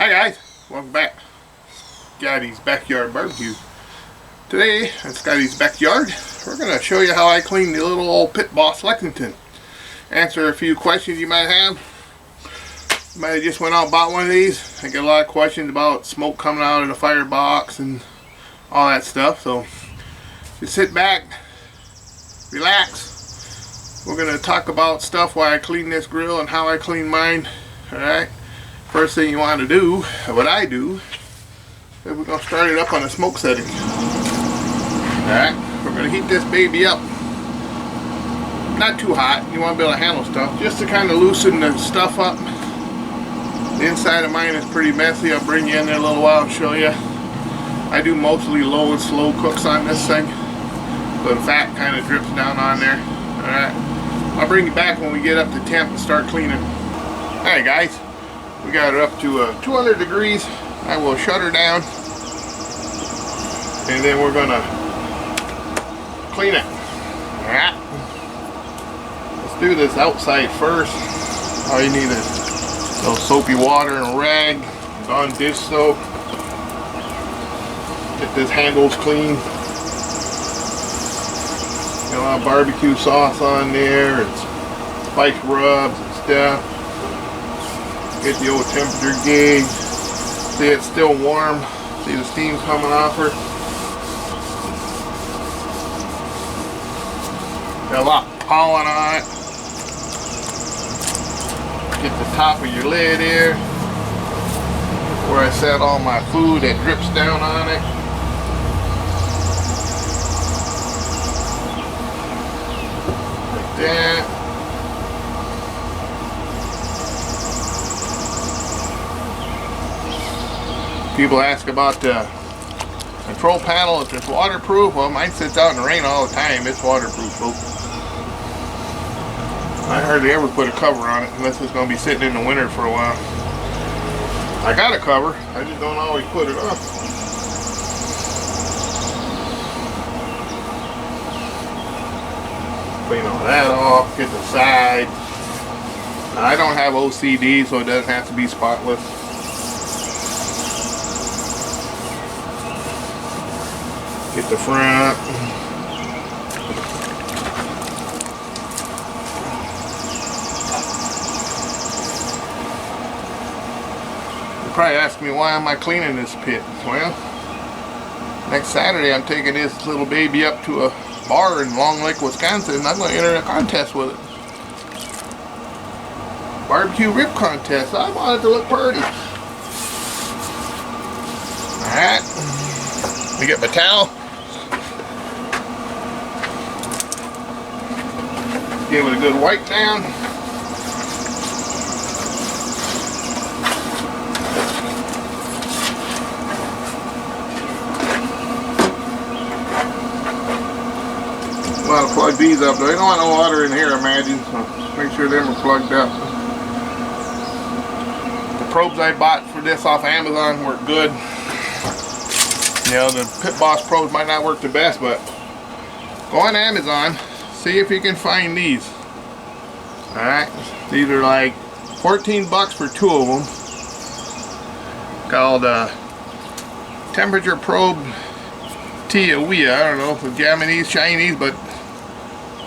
Hi guys, welcome back. Scotty's Backyard Barbecue. Today at Scotty's Backyard, we're going to show you how I clean the little old Pit Boss Lexington. Answer a few questions you might have. You might have just went out and bought one of these. I get a lot of questions about smoke coming out of the firebox and all that stuff. So just sit back, relax. We're going to talk about stuff why I clean this grill and how I clean mine. Alright. First thing you want to do, what I do, is we're going to start it up on a smoke setting. Alright, we're going to heat this baby up. Not too hot, you want to be able to handle stuff, just to kind of loosen the stuff up. The inside of mine is pretty messy. I'll bring you in there a little while and show you. I do mostly low and slow cooks on this thing, so the fat kind of drips down on there. Alright, I'll bring you back when we get up to temp and start cleaning. Alright guys. We got her up to 200 degrees. I will shut her down, and then we're gonna clean it. Alright. Let's do this outside first. All you need is a little soapy water and a rag, Dawn dish soap. Get this handles clean. Got a lot of barbecue sauce on there, and spice rubs and stuff. Get the old temperature gauge. See, it's still warm. See the steam's coming off her. Got a lot of pollen on it. Get the top of your lid here, where I set all my food that drips down on it. Like that. People ask about the control panel, if it's waterproof. Well, mine sits out in the rain all the time. It's waterproof, folks. I hardly ever put a cover on it unless it's going to be sitting in the winter for a while. I got a cover, I just don't always put it on. Clean all that off, get the side. Now, I don't have OCD, so it doesn't have to be spotless. Get the front. You're probably asking me, why am I cleaning this pit? Well, next Saturday I'm taking this little baby up to a bar in Long Lake, Wisconsin, and I'm going to enter a contest with it. Barbecue rib contest. I want it to look pretty. Alright. Let me get my towel. Give it a good wipe down. Well, I'll plug these up. They don't want no water in here, I imagine, so make sure them are plugged up. The probes I bought for this off Amazon work good. You know, the Pit Boss probes might not work the best, but go on Amazon. See if you can find these. Alright, these are like 14 bucks for two of them. Called temperature probe Tiawia. I don't know if it's Japanese, Chinese, but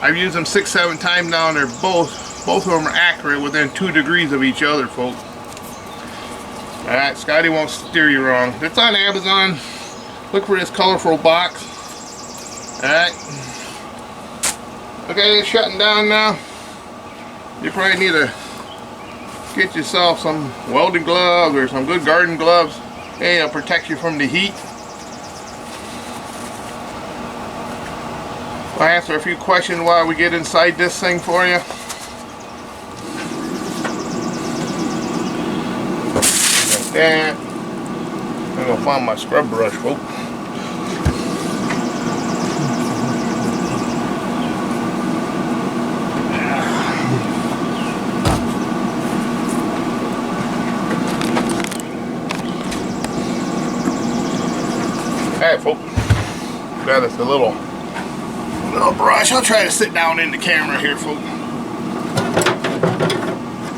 I've used them 6-7 times now, and they're both of them are accurate within 2 degrees of each other, folks. Alright, Scotty won't steer you wrong. It's on Amazon. Look for this colorful box. Alright. Okay, it's shutting down now. You probably need to get yourself some welding gloves or some good garden gloves. Hey, it'll protect you from the heat. I'll answer a few questions while we get inside this thing for you. Like that. I'm gonna find my scrub brush, folks. Alright, folks, got us a little brush. I'll try to sit down in the camera here, folks.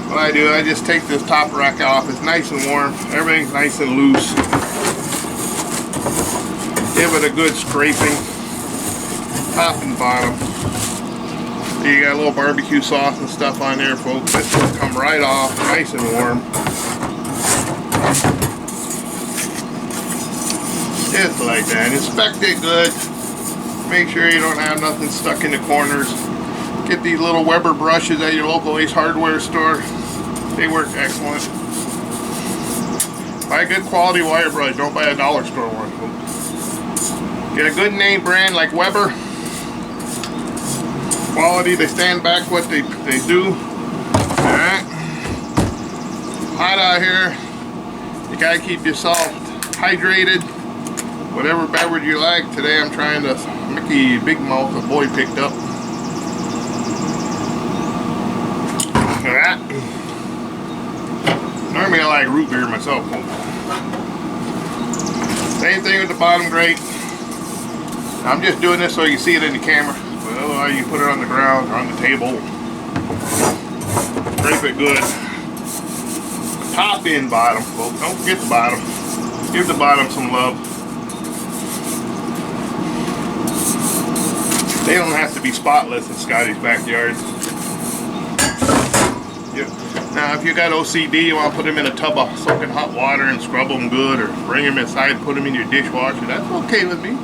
What what I do, I just take this top rack off. It's nice and warm. Everything's nice and loose. Give it a good scraping, top and bottom. You got a little barbecue sauce and stuff on there, folks. It will come right off, nice and warm. Just like that. Inspect it good. Make sure you don't have nothing stuck in the corners. Get these little Weber brushes at your local Ace Hardware store. They work excellent. Buy a good quality wire brush. Don't buy a dollar store one, folks. Get a good name brand like Weber. Quality, they stand back what they do. Alright. Hot out here. You gotta keep yourself hydrated. Whatever beverage you like. Today I'm trying to Mickey Big Mouth the boy picked up. Alright. Normally I like root beer myself. Same thing with the bottom grate. I'm just doing this so you see it in the camera. Otherwise you put it on the ground or on the table. Scrape it good. Top and bottom, folks. Don't forget the bottom. Give the bottom some love. They don't have to be spotless in Scotty's backyard. Yep. Now if you got OCD, you want to put them in a tub of soaking hot water and scrub them good, or bring them inside and put them in your dishwasher, that's okay with me.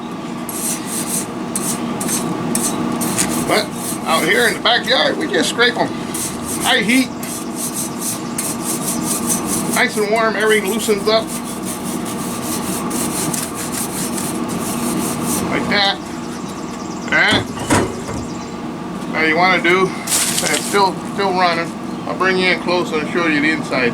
But out here in the backyard, we just scrape them. High heat. Nice and warm, everything loosens up. Like that. Alright. Now you want to do, it's still running. I'll bring you in closer and show you the inside.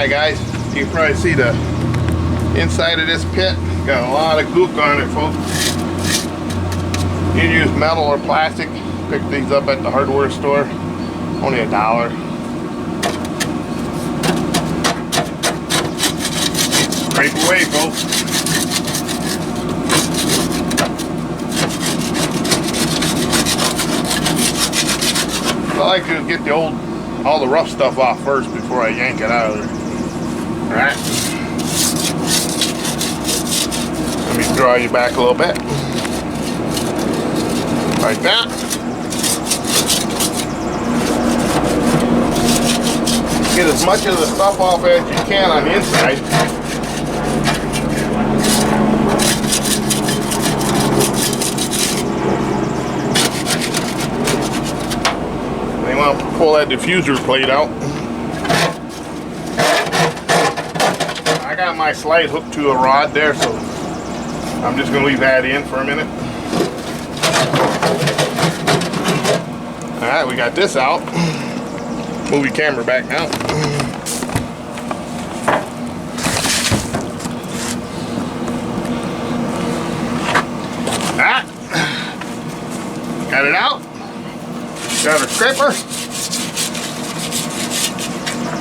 Guys, you can probably see the inside of this pit. Got a lot of gook on it, folks. You can use metal or plastic. Pick these up at the hardware store. Only $1. Scrape away, folks. What I like to do is get all the rough stuff off first before I yank it out of there. Alright. Let me draw you back a little bit. Like that. Get as much of the stuff off as you can on the inside. Then you want to pull that diffuser plate out. I got my slide hooked to a rod there, so I'm just going to leave that in for a minute. Alright, we got this out. Move your camera back now. Alright. Got it out. Got our scraper.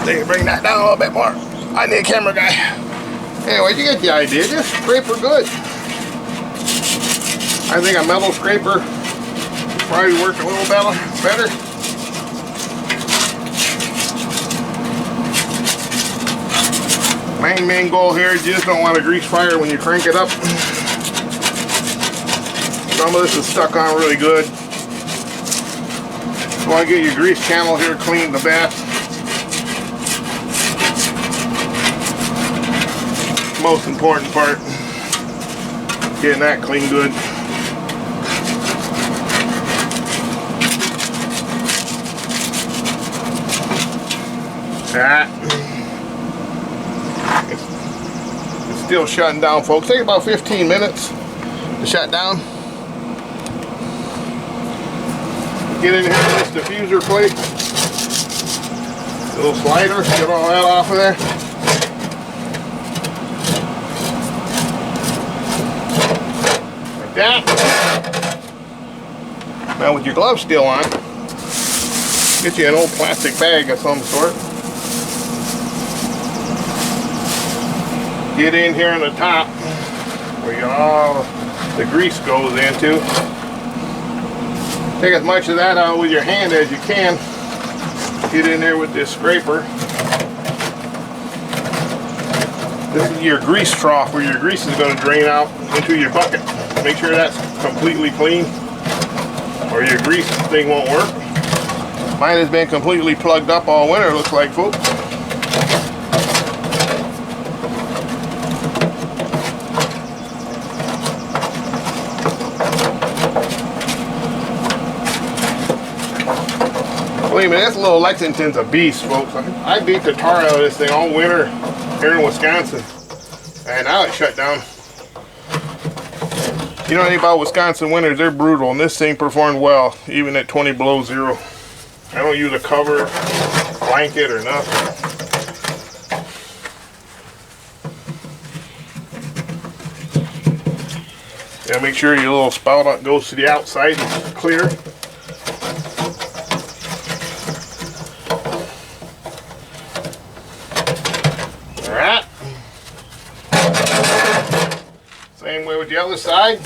They can bring that down a little bit more. I need a camera guy. Anyway, you get the idea. Just scrape her good. I think a metal scraper would probably work a little better. Main goal here is you just don't want to grease fire when you crank it up. Some of this is stuck on really good. You want to get your grease channel here clean the best. Most important part, getting that clean good. It's still shutting down, folks. Take about 15 minutes to shut down. Get in here with this diffuser plate. Little slider, get all that off of there. Like that. Now with your gloves still on, get you an old plastic bag of some sort. Get in here on the top where all the grease goes into. Take as much of that out with your hand as you can. Get in there with this scraper. This is your grease trough where your grease is going to drain out into your bucket. Make sure that's completely clean or your grease thing won't work. Mine has been completely plugged up all winter, looks like, folks. Believe me, this little Lexington's a beast, folks. I beat the tar out of this thing all winter here in Wisconsin, and now it's shut down. You know anything about Wisconsin winters? They're brutal, and this thing performed well, even at 20 below zero. I don't use a cover, blanket, or nothing. Yeah, make sure your little spout goes to the outside and clear. Alright. Same way with the other side.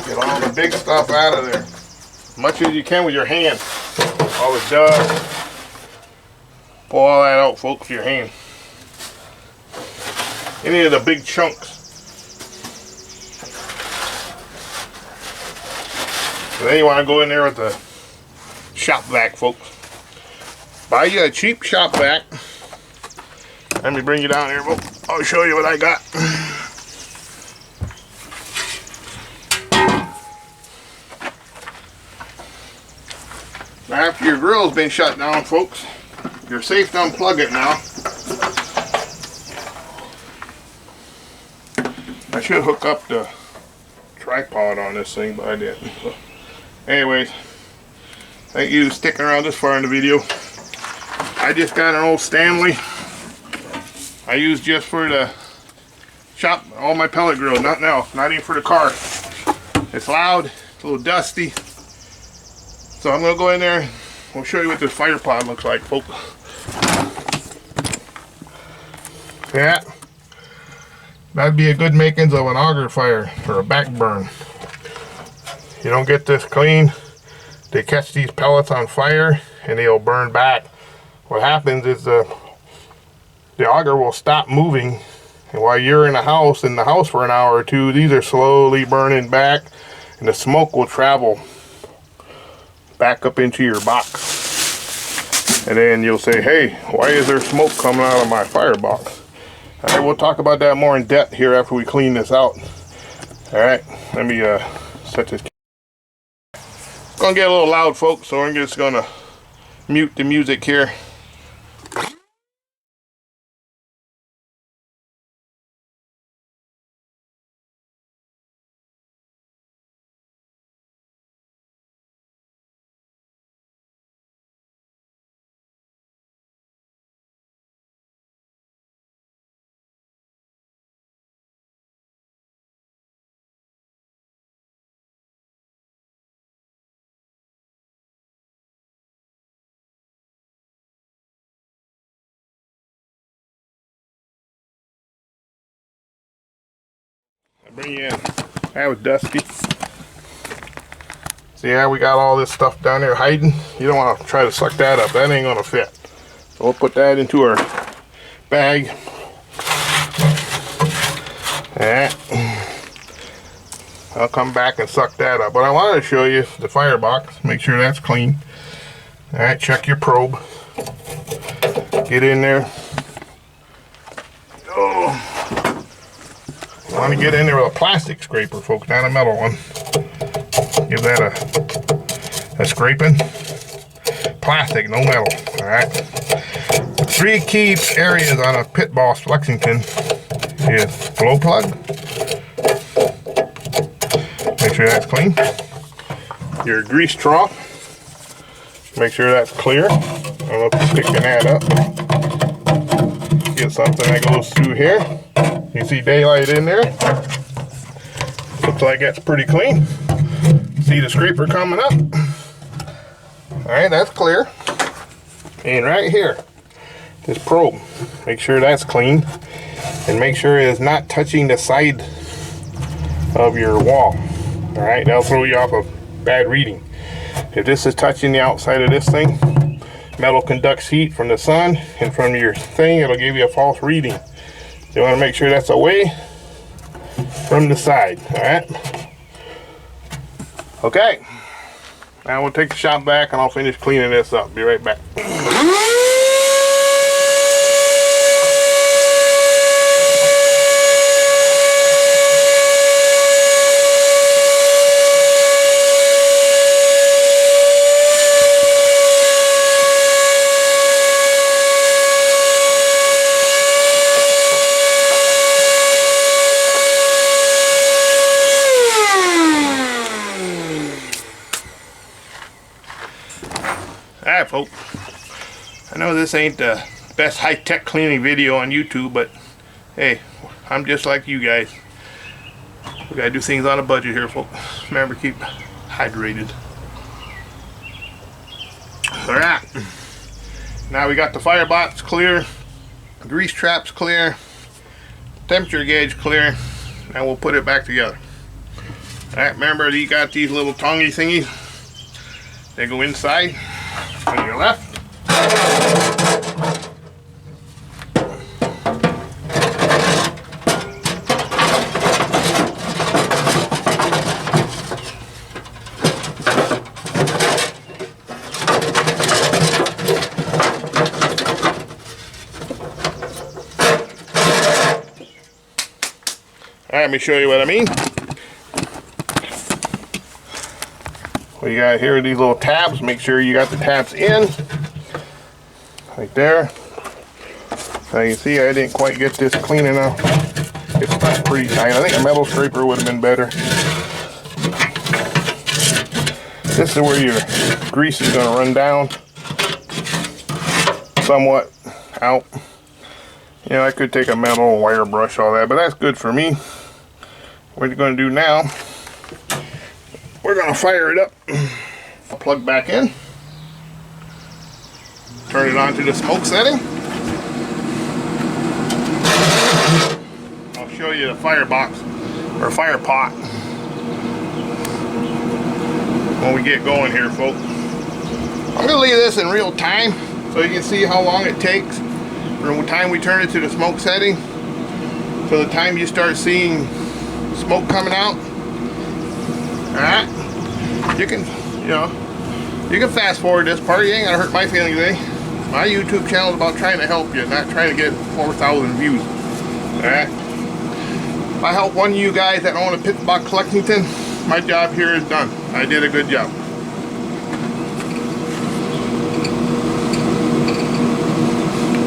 Get all the big stuff out of there. As much as you can with your hand. All the dust. Pull all that out, folks, with your hand. Any of the big chunks. So then you want to go in there with the shop vac, folks. Buy you a cheap shop vac. Let me bring you down here, folks. I'll show you what I got. Now after your grill's been shut down, folks, you're safe to unplug it now. I should hook up the tripod on this thing, but I didn't. So, anyways, thank you for sticking around this far in the video. I just got an old Stanley. I use just for the shop, all my pellet grills, not even for the car. It's loud, it's a little dusty. So I'm gonna go in there, we'll show you what this fire pod looks like, folks. Yeah, that'd be a good makings of an auger fire or a back burn. You don't get this clean, they catch these pellets on fire and they'll burn back. What happens is the auger will stop moving, and while you're in the house for an hour or two, these are slowly burning back and the smoke will travel back up into your box. And then you'll say, hey, why is there smoke coming out of my firebox? Alright, we'll talk about that more in depth here after we clean this out. Alright, let me set this. It's gonna get a little loud, folks, so we're just gonna mute the music here. Bring you in. That was dusty. See how we got all this stuff down there hiding? You don't want to try to suck that up. That ain't going to fit. So we'll put that into our bag. Alright. I'll come back and suck that up. But I wanted to show you the firebox. Make sure that's clean. Alright, check your probe. Get in there. Oh. You want to get in there with a plastic scraper, folks, not a metal one. Give that a scraping. Plastic, no metal. Alright. 3 key areas on a Pit Boss Lexington is glow plug. Make sure that's clean. your grease trough. Make sure that's clear. I'm picking that up. Get something that goes through here. You see daylight in there. Looks like that's pretty clean. See the scraper coming up. Alright, that's clear. And right here, this probe, make sure that's clean. And make sure it is not touching the side of your wall. Alright, that'll throw you off a bad reading. If this is touching the outside of this thing, metal conducts heat from the sun and from your thing, it'll give you a false reading. You want to make sure that's away from the side. Alright? Okay. Now we'll take the shop back and I'll finish cleaning this up. Be right back. Alright folks, I know this ain't the best high-tech cleaning video on YouTube, but hey, I'm just like you guys. We gotta do things on a budget here folks. Remember, keep hydrated. Alright, now we got the firebox clear, grease traps clear, temperature gauge clear, and we'll put it back together. Alright, remember you got these little tongy thingies. They go inside on your left. Alright, let me show you what I mean. We got here these little tabs. Make sure you got the tabs in right there. Now you see I didn't quite get this clean enough. It's stuck pretty tight. I think a metal scraper would have been better. This is where your grease is going to run down somewhat out. You know, I could take a metal wire brush, all that, but that's good for me. What you're going to do now, we're going to fire it up. Plug back in. Turn it on to the smoke setting. I'll show you the firebox or fire pot when we get going here, folks. I'm going to leave this in real time so you can see how long it takes from the time we turn it to the smoke setting to the time you start seeing smoke coming out. Alright, you can, you can fast forward this part. You ain't gonna hurt my feelings, eh? My YouTube channel is about trying to help you, not trying to get 4,000 views. Alright, if I help one of you guys that own a pit box Lexington, my job here is done. I did a good job.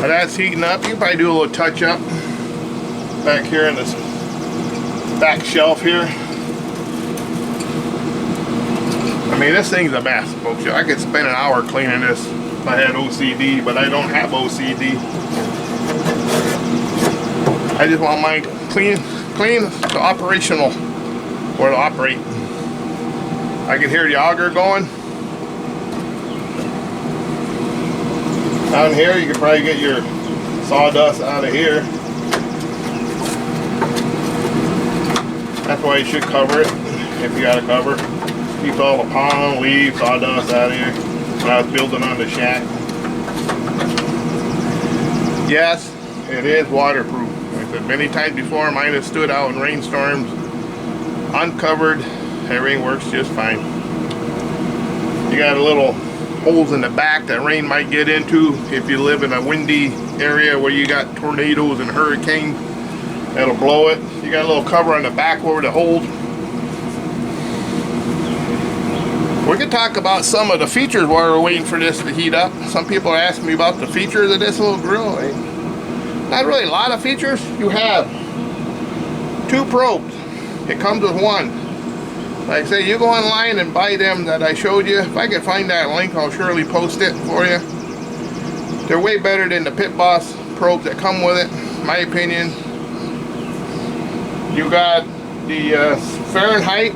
Now that's heating up. You can probably do a little touch up back here in this back shelf here. I mean, this thing's a mess, folks. I could spend an hour cleaning this if I had OCD, but I don't have OCD. I just want mine clean to operational, or to operate. I can hear the auger going. Down here, you can probably get your sawdust out of here. That's why you should cover it, if you got a cover. Keep all the pollen, leaves, sawdust out of here. When I was building on the shack. Yes, it is waterproof. Like I said many times before, mine has stood out in rainstorms, uncovered. Everything works just fine. You got a little holes in the back that rain might get into if you live in a windy area where you got tornadoes and hurricanes. That'll blow it. You got a little cover on the back over the hold. We can talk about some of the features while we're waiting for this to heat up. Some people are asking me about the features of this little grill. Not really a lot of features. You have two probes. It comes with one. Like I say, you go online and buy them that I showed you. If I can find that link, I'll surely post it for you. They're way better than the Pit Boss probes that come with it, in my opinion. You got the Fahrenheit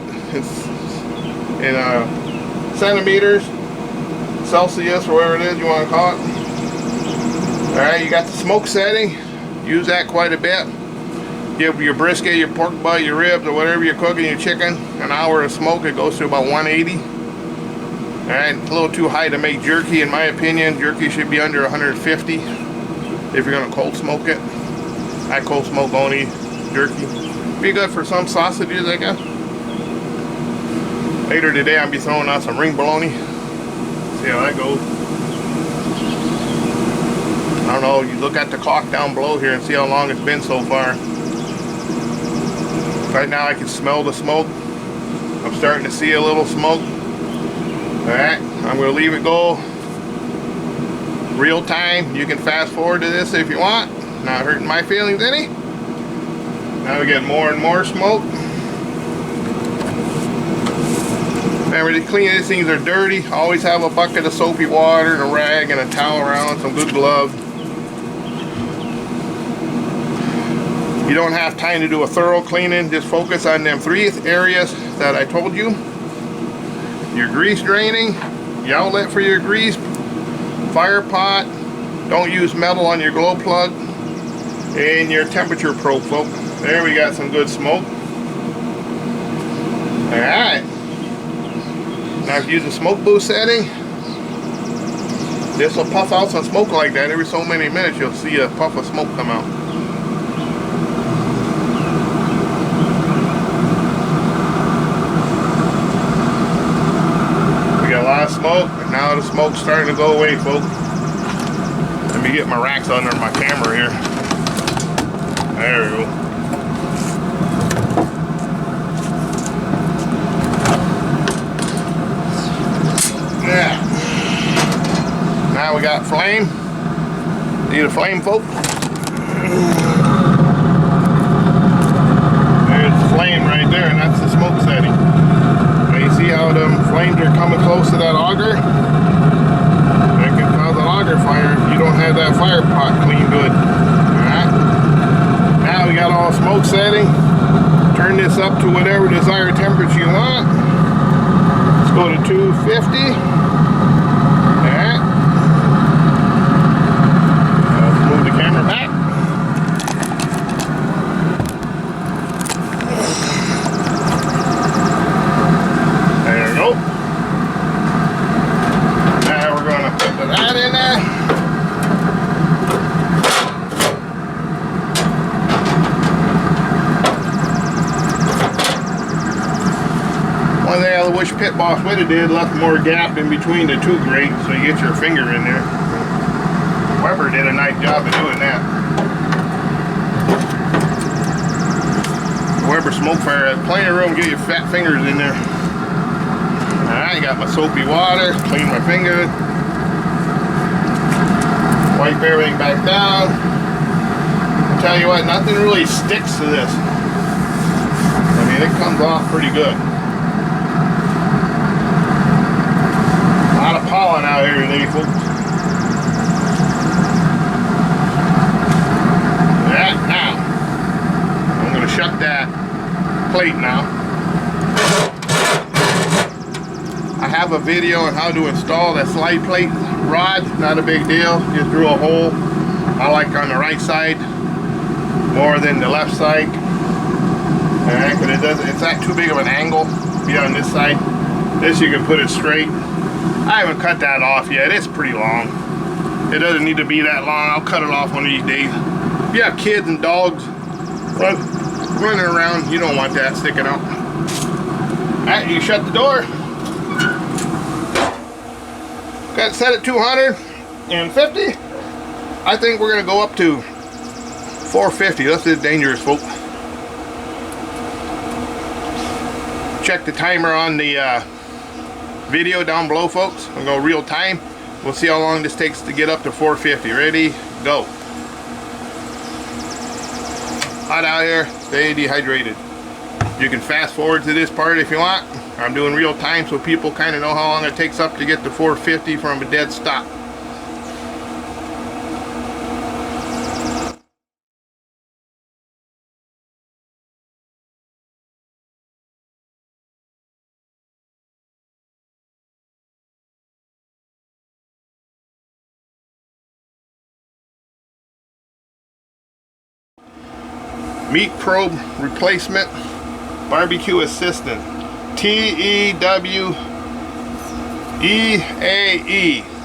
in centimeters, Celsius, or whatever it is you want to call it. Alright, you got the smoke setting. Use that quite a bit. Give your brisket, your pork butt, your ribs, or whatever you're cooking, your chicken, an hour of smoke. It goes to about 180. Alright, a little too high to make jerky in my opinion. Jerky should be under 150 if you're going to cold smoke it. I cold smoke only jerky. Be good for some sausages, I guess. Later today I'll be throwing out some ring bologna. See how that goes. I don't know, you look at the clock down below here and see how long it's been so far. Right now I can smell the smoke. I'm starting to see a little smoke. Alright, I'm going to leave it go real time. You can fast forward to this if you want. Not hurting my feelings any. Now we get more and more smoke. Remember, to clean these things are dirty. Always have a bucket of soapy water and a rag and a towel around, some good gloves. You don't have time to do a thorough cleaning. Just focus on them 3 areas that I told you. Your grease draining, the outlet for your grease, fire pot, don't use metal on your glow plug, and your temperature probe, folks. There we got some good smoke. Alright. Now if you use the smoke boost setting, this will puff out some smoke like that. Every so many minutes you'll see a puff of smoke come out. A lot of smoke, and now the smoke's starting to go away, folks. Let me get my racks under my camera here. There we go. Yeah. Now we got flame. Need a flame, folks. There's the flame right there, and that's the smoke setting. You see how the flames are coming close to that auger? That can cause an auger fire if you don't have that fire pot clean good. Alright. Now we got all smoke setting. Turn this up to whatever desired temperature you want. Let's go to 250. Alright. Let's move the camera back. That in there. One thing I wish Pit Boss would have did, left more gap in between the 2 grates so you get your finger in there. Weber did a nice job of doing that. Weber smoke fire has plenty of room to get your fat fingers in there. Alright, got my soapy water, clean my fingers. Wipe everything back down. I'll tell you what, nothing really sticks to this. I mean, it comes off pretty good. A lot of pollen out here today, folks. That now. I'm going to shut that plate now. I have a video on how to install that slide plate rod. Not a big deal, just drill a hole. I like on the right side more than the left side. Alright, but it's not too big of an angle. Be on this side. This you can put it straight. I haven't cut that off yet. It's pretty long. It doesn't need to be that long. I'll cut it off one of these days. If you have kids and dogs running around, you don't want that sticking out. Alright, you shut the door. Got it set at 250. I think we're going to go up to 450. This is dangerous, folks. Check the timer on the video down below, folks. I'm going to go real time. We'll see how long this takes to get up to 450. Ready? Go. Hot out here. Stay dehydrated. You can fast forward to this part if you want. I'm doing real time so people kind of know how long it takes up to get to 450 from a dead stop. Meat probe replacement, barbecue assistant, TEWEAE.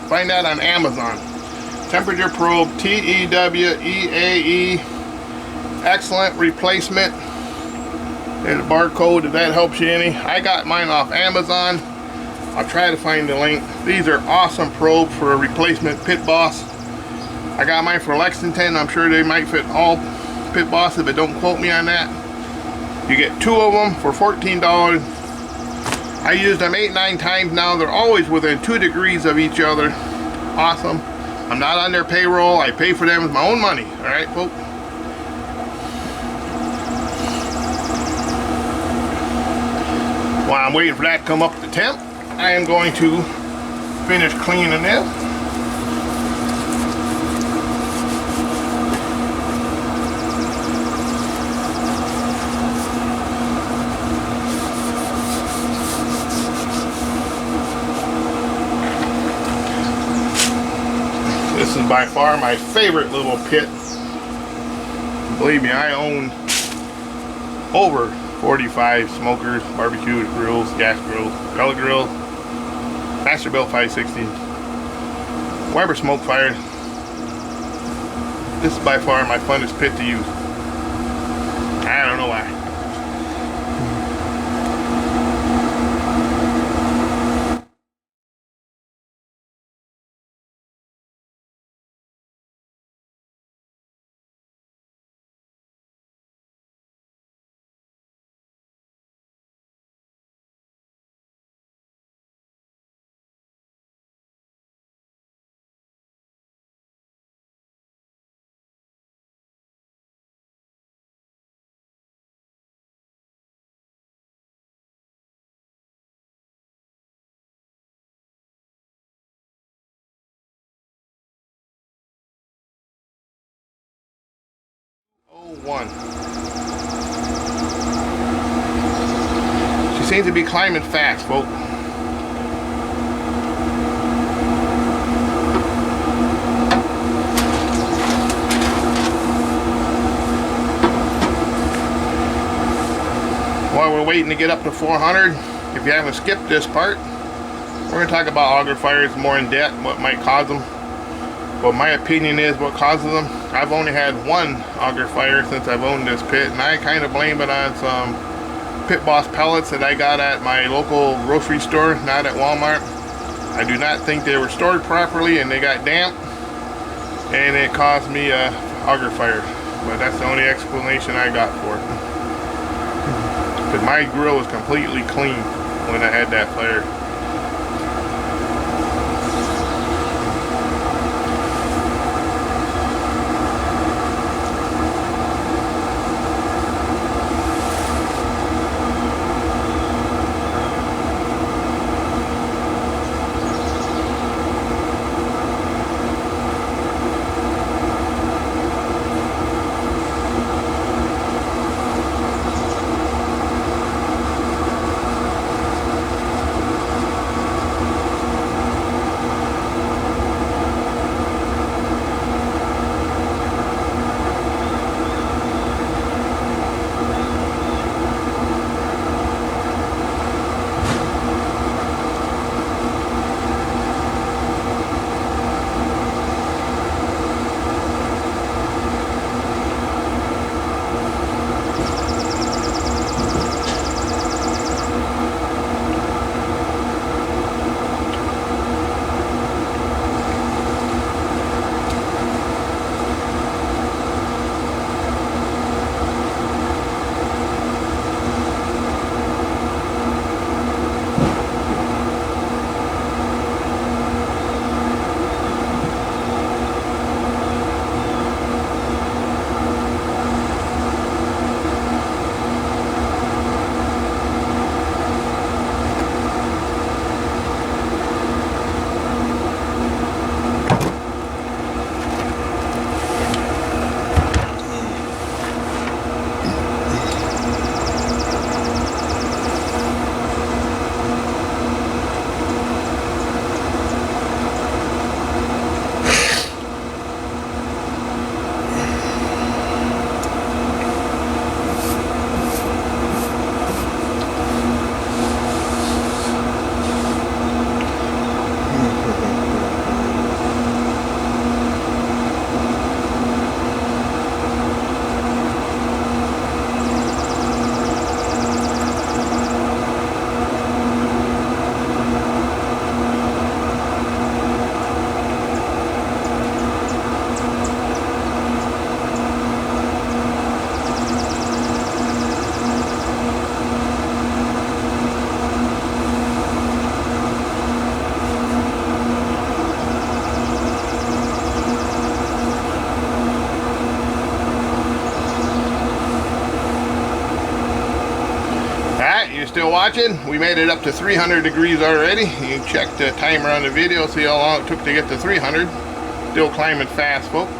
Find that on Amazon. Temperature probe, TEWEAE. Excellent replacement. There's a barcode if that helps you any. I got mine off Amazon. I'll try to find the link. These are awesome probes for a replacement pit boss. I got mine for Lexington. I'm sure they might fit all pit bosses, but don't quote me on that. You get 2 of them for $14. I used them 8-9 times now. They're always within 2 degrees of each other. Awesome. I'm not on their payroll. I pay for them with my own money. Alright, folks. While I'm waiting for that to come up to temp, I am going to finish cleaning this. This is by far my favorite little pit. Believe me, I own over 45 smokers, barbecue grills, gas grills, pellet grills, Masterbuilt 560, Weber smoke fires. This is by far my funnest pit to use. I don't know why. One. She seems to be climbing fast, folks. While we're waiting to get up to 400, if you haven't skipped this part, we're going to talk about auger fires more in depth, what might cause them. But my opinion is what causes them. I've only had one auger fire since I've owned this pit, and I kind of blame it on some Pit Boss pellets that I got at my local grocery store, not at Walmart. I do not think they were stored properly, and they got damp, and it caused me a auger fire. But that's the only explanation I got for it. Because my grill was completely clean when I had that fire. watching. We made it up to 300 degrees already. You can check the timer on the video, see how long it took to get to 300. Still climbing fast, folks.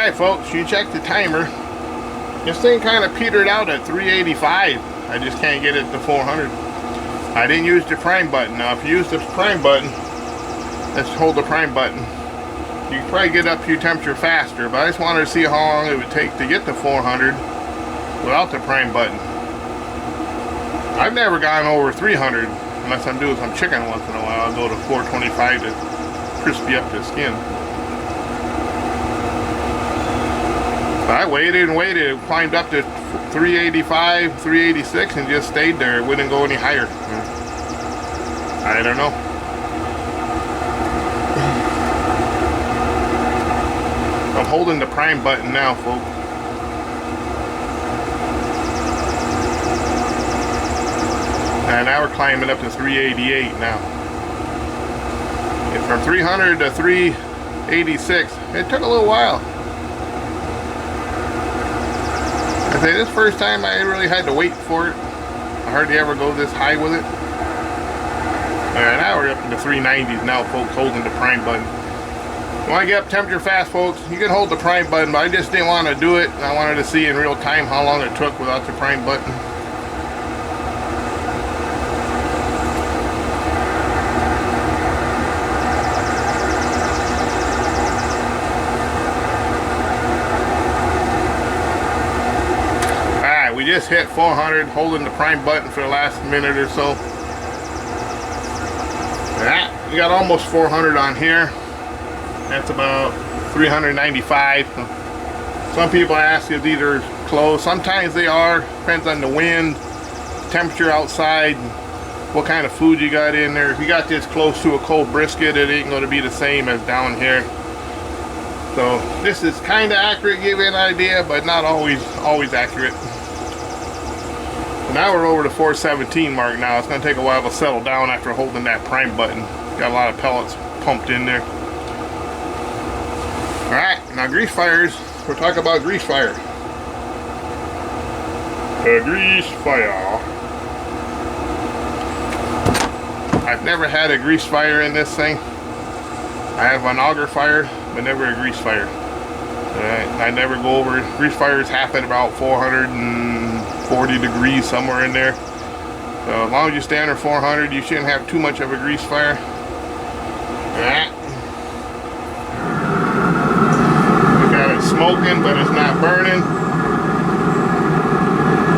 Alright folks, you check the timer. This thing kind of petered out at 385. I just can't get it to 400. I didn't use the prime button. Now if you use the prime button, let's hold the prime button. You can probably get up to your temperature faster, but I just wanted to see how long it would take to get to 400 without the prime button. I've never gone over 300 unless I'm doing some chicken once in a while. I'll go to 425 to crispy up the skin. But I waited and waited. It climbed up to 385, 386 and just stayed there. It wouldn't go any higher. I don't know. I'm holding the prime button now, folks. And now we're climbing up to 388 now. And from 300 to 386, it took a little while. I say this first time I really had to wait for it. I hardly ever go this high with it. And now we're up to the 390s now, folks, holding the prime button. You want to get up temperature fast, folks, you can hold the prime button, but I just didn't want to do it. I wanted to see in real time how long it took without the prime button. Alright, we just hit 400, holding the prime button for the last minute or so. Alright, we got almost 400 on here. That's about 395. Some people ask if these are close. Sometimes they are. Depends on the wind, temperature outside, what kind of food you got in there. If you got this close to a cold brisket, it ain't going to be the same as down here. So this is kind of accurate, give you an idea, but not always accurate. Now we're over the 417 mark now. It's going to take a while to settle down after holding that prime button. Got a lot of pellets pumped in there. Alright, now grease fires. We're talking about grease fire. The grease fire. I've never had a grease fire in this thing. I have an auger fire, but never a grease fire. I never go over. Grease fires happen about 440 degrees, somewhere in there. So as long as you stay under 400, you shouldn't have too much of a grease fire. Alright. Smoking, but it's not burning.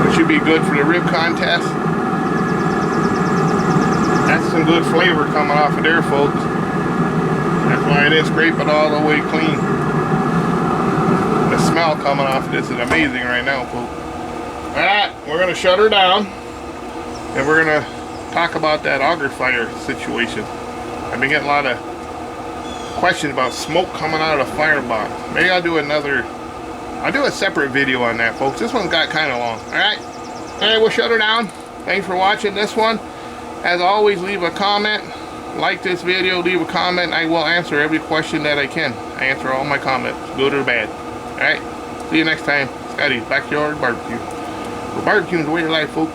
It should be good for the rib contest. That's some good flavor coming off of there, folks. That's why I didn't scrape it all the way clean. The smell coming off of this is amazing right now, folks. Alright, we're going to shut her down. And we're going to talk about that auger fire situation. I've been getting a lot of questions about smoke coming out of the firebox. Maybe I'll do a separate video on that, folks. This one's got kind of long. Alright, we'll shut her down. Thanks for watching this one. As always, leave a comment, like this video, leave a comment. I will answer every question that I can. I answer all my comments, good or bad. Alright, see you next time. Scotty's Backyard Barbecue. We're barbecuing the way of life, folks.